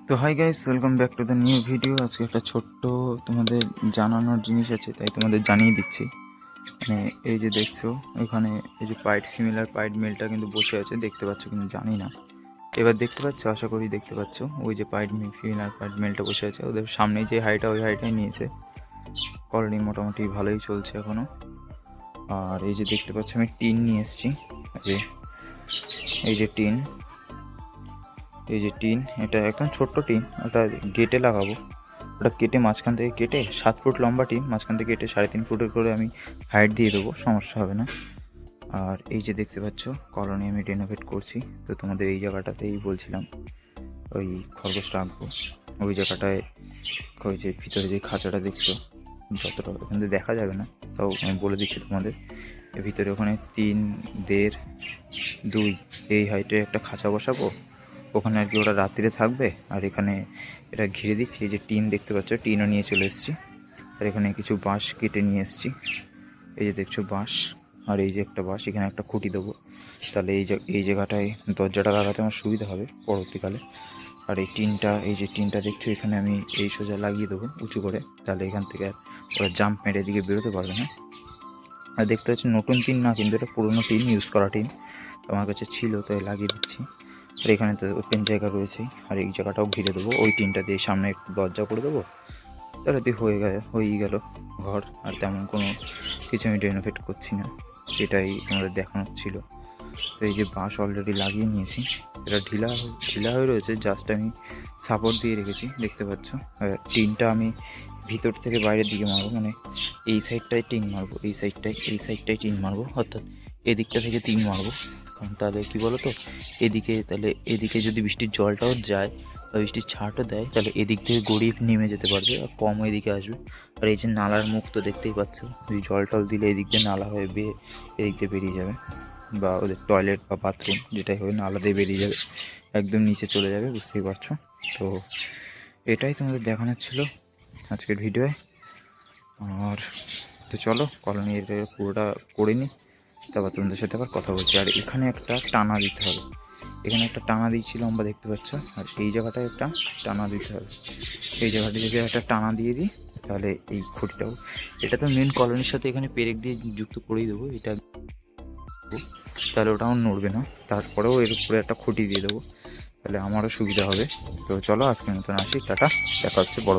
তো hi guys, welcome back to the new video. আজকে একটা ছোট্ট তোমাদের জানানোর জিনিস আছে, তাই তোমাদের জানিয়ে দিচ্ছি। মানে এই যে দেখছো ওখানে এই যে পাইড ফিমেল আর পাইড মেলটা কিন্তু বসে আছে, দেখতে পাচ্ছ কিন্তু জানি না। এবার দেখতে পাচ্ছ, আশা করি দেখতে পাচ্ছ। ওই যে পাইড ফিমেল আর পাইড মেলটা বসে আছে, ওদের সামনেই যে হাইটা ওই হাইটাই নিয়েছে। কলোনি মোটামুটি ভালোই চলছে এখনও। আর এই যে দেখতে পাচ্ছ আমি টিন নিয়ে এসেছি। এই যে টিন, এটা একদম ছোট্ট টিন। ওটা গেটে লাগাবো। ওটা কেটে মাঝখান থেকে কেটে 7 ফুট লম্বা টিন, মাঝখান থেকে কেটে 3.5 ফুটের করে আমি হাইট দিয়ে দেবো, সমস্যা হবে না। আর এই যে দেখতে পাচ্ছ কলোনি আমি রেনোভেট করছি, তো তোমাদের এই জায়গাটাতেই বলছিলাম ওই খরগোশ রাখবো। ওই জায়গাটায় ওই যে ভিতরে যে খাঁচাটা দেখছো, যতটা ওখান থেকে দেখা যাবে না, তাও আমি বলে দিচ্ছি তোমাদের। এর ভিতরে ওখানে 3, 1.5, 2 এই হাইটের একটা খাঁচা বসাবো। ওখানে আর কি ওরা রাত্রিরে থাকবে। আর এখানে এটা ঘিরে দিচ্ছি। এই যে টিন দেখতে পাচ্ছ, টিনও নিয়ে চলে এসেছি। আর এখানে কিছু বাঁশ কেটে নিয়ে এসেছি। এই যে দেখছো বাঁশ, আর এই যে একটা বাঁশ, এখানে একটা খুঁটি দেবো। তাহলে এই জায়গাটায় দরজাটা লাগাতে আমার সুবিধা হবে পরবর্তীকালে। আর এই টিনটা, এই যে টিনটা দেখছো, এখানে আমি এই সোজা লাগিয়ে দেবো উঁচু করে, তাহলে এখান থেকে আর ওরা জাম্প মেরে এদিকে বেরোতে পারবে না। আর দেখতে পাচ্ছি নতুন টিন না, কিন্তু এটা পুরোনো টিন, ইউজ করা টিন আমার কাছে ছিল, তাই লাগিয়ে দিচ্ছি। আর এখানে তো ওপেন জায়গা রয়েছেই। আর এই জায়গাটাও ঘিরে দেবো, ওই টিনটা দিয়ে সামনে একটু দরজা করে দেবো। তাহলে হয়েই গেল ঘর। আর তেমন কোনো কিছু আমি রেনোভেট করছি না, এটাই তোমাদের দেখানোর ছিল। তো এই যে বাঁশ অলরেডি লাগিয়ে নিয়েছি, এটা ঢিলা হয়ে রয়েছে, জাস্ট আমি সাপোর্ট দিয়ে রেখেছি, দেখতে পাচ্ছ। আর টিনটা আমি ভিতর থেকে বাইরের দিকে মারবো, মানে এই সাইডটায় টিন মারবো, এই সাইডটায় টিন মারবো, অর্থাৎ এদিকটা থেকে টিন মারবো। কারণ তাহলে কী বলো তো, এদিকে যদি বৃষ্টির জলটাও যায় বা বৃষ্টির ছাটও দেয়, তাহলে এদিক থেকে গড়িয়ে নেমে যেতে পারবে আর কম এদিকে আসবে। আর এই যে নালার মুখ তো দেখতেই পাচ্ছ, যদি জল টল দিলে এদিক দিয়ে নালা হয়ে এদিক দিয়ে বেরিয়ে যাবে, বা ওদের টয়লেট বা বাথরুম যেটাই হয় নালা দিয়ে বেরিয়ে যাবে, একদম নিচে চলে যাবে, বুঝতেই পারছো। তো এটাই তোমাদের দেখানোর ছিল আজকের ভিডিওয়। আর তো চলো কলোনির পুরোটা করে নিই, তারপর তোমাদের সাথে আবার কথা বলছি। আর এখানে একটা টানা দিতে হবে, এখানে একটা টানা দিয়েছি লম্বা, দেখতে পাচ্ছ। আর এই জায়গাটায় একটা টানা দিতে হবে, এই জায়গাটি থেকে একটা টানা দিয়ে দিই, তাহলে এই খুঁটিটাও, এটা তো মেন কলোনির সাথে এখানে পেরেক দিয়ে যুক্ত করেই দেবো এটা, তাহলে ওটাও নড়বে না। তারপরেও এর উপরে একটা খুঁটি দিয়ে দেবো, তাহলে আমারও সুবিধা হবে। তো চলো আজকের মতন আসি, টাটা, দেখা হচ্ছে বড়